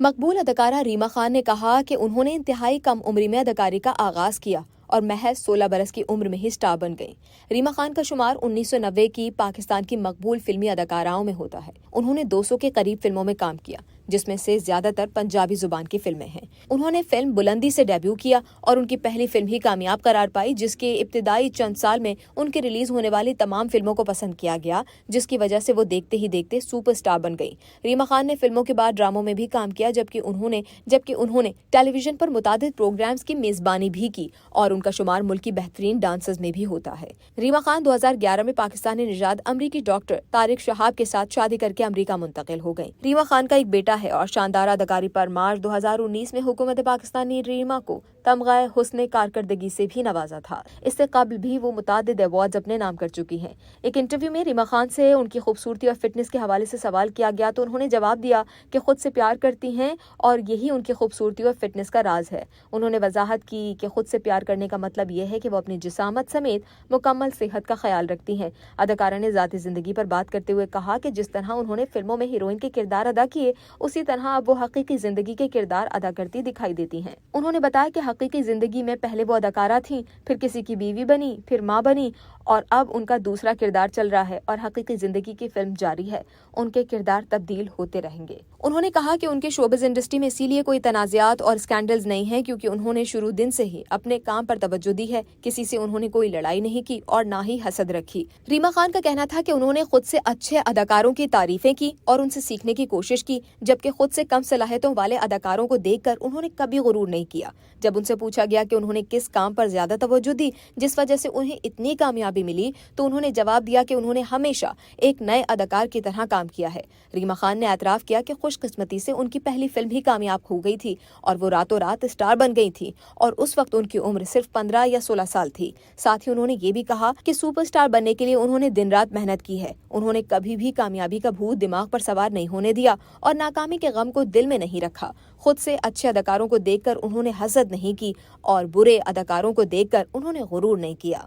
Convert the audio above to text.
مقبول اداکارہ ریما خان نے کہا کہ انہوں نے انتہائی کم عمری میں اداکاری کا آغاز کیا اور محض 16 برس کی عمر میں ہی سٹار بن گئیں۔ ریما خان کا شمار 1990 کی پاکستان کی مقبول فلمی اداکاراؤں میں ہوتا ہے۔ انہوں نے 200 کے قریب فلموں میں کام کیا، جس میں سے زیادہ تر پنجابی زبان کی فلمیں ہیں۔ انہوں نے فلم بلندی سے ڈیبیو کیا اور ان کی پہلی فلم ہی کامیاب قرار پائی، جس کے ابتدائی چند سال میں ان کے ریلیز ہونے والی تمام فلموں کو پسند کیا گیا، جس کی وجہ سے وہ دیکھتے ہی دیکھتے سپر سٹار بن گئی۔ ریما خان نے فلموں کے بعد ڈراموں میں بھی کام کیا، جبکہ انہوں نے ٹیلی ویژن پر متعدد پروگرامز کی میزبانی بھی کی اور ان کا شمار ملک کی بہترین ڈانسرز میں بھی ہوتا ہے۔ ریما خان 2011 میں پاکستانی نژاد امریکی ڈاکٹر طارق شہاب کے ساتھ شادی کر کے امریکہ منتقل ہو گئیں۔ ریما خان کا ایک بیٹا ہے اور شاندار اداکاری پر مارچ 2019 میں حکومت پاکستانی ریما کو تمغہ حسن کارکردگی سے بھی نوازا تھا۔ اس سے قبل بھی وہ متعدد ایوارڈز اپنے نام کر چکی ہیں۔ ایک انٹرویو میں ریما خان سے ان کی خوبصورتی اور فٹنس کے حوالے سے سوال کیا گیا تو انہوں نے جواب دیا کہ خود سے پیار کرتی ہیں اور یہی ان کی خوبصورتی اور فٹنس کا راز ہے۔ انہوں نے وضاحت کی کہ خود سے پیار کرنے کا مطلب یہ ہے کہ وہ اپنی جسامت سمیت مکمل صحت کا خیال رکھتی ہیں۔ اداکارہ نے ذاتی زندگی پر بات کرتے ہوئے کہا کہ جس طرح انہوں نے فلموں میں ہیروئن کے کردار ادا کیے، اسی طرح اب وہ حقیقی زندگی کے کردار ادا کرتی دکھائی دیتی ہیں۔ انہوں نے بتایا کہ حقیقی زندگی میں پہلے وہ اداکارہ تھیں، پھر کسی کی بیوی بنی، پھر ماں بنی اور اب ان کا دوسرا کردار چل رہا ہے اور حقیقی زندگی کی فلم جاری ہے۔ ان کے کردار تبدیل ہوتے رہیں گے۔ انہوں نے کہا کہ ان کے شوبز انڈسٹری میں اسی لیے کوئی تنازعات اور اسکینڈلز نہیں ہیں کیونکہ انہوں نے شروع دن سے ہی اپنے کام پر توجہ دی ہے، کسی سے انہوں نے کوئی لڑائی نہیں کی اور نہ ہی حسد رکھی۔ ریما خان کا کہنا تھا کہ انہوں نے خود سے اچھے اداکاروں کی تعریفیں کی اور ان سے سیکھنے کی کوشش کی، جبکہ خود سے کم صلاحیتوں والے اداکاروں کو دیکھ کر انہوں نے کبھی غرور نہیں کیا۔ جب ان سے پوچھا گیا کہ انہوں نے کس کام پر زیادہ توجہ دی جس وجہ سے انہیں اتنی کامیابی ملی، تو انہوں نے جواب دیا کہ انہوں نے ہمیشہ ایک نئے اداکار کی طرح کام کیا ہے۔ ریما خان نے اعتراف کیا کہ خوش قسمتی سے ان کی پہلی فلم ہی کامیاب ہو گئی تھی اور وہ راتوں رات اسٹار بن گئی تھی اور اس وقت ان کی عمر صرف 15 یا 16 سال تھی۔ ساتھ ہی انہوں نے یہ بھی کہا کہ سپر اسٹار بننے کے لیے انہوں نے دن رات محنت کی ہے۔ انہوں نے کبھی بھی کامیابی کا بھوت دماغ پر سوار نہیں ہونے دیا اور ناکامی کے غم کو دل میں نہیں رکھا۔ خود سے اچھے اداکاروں کو دیکھ کر انہوں نے حسد نہیں کی اور برے اداکاروں کو دیکھ کر انہوں نے غرور نہیں کیا۔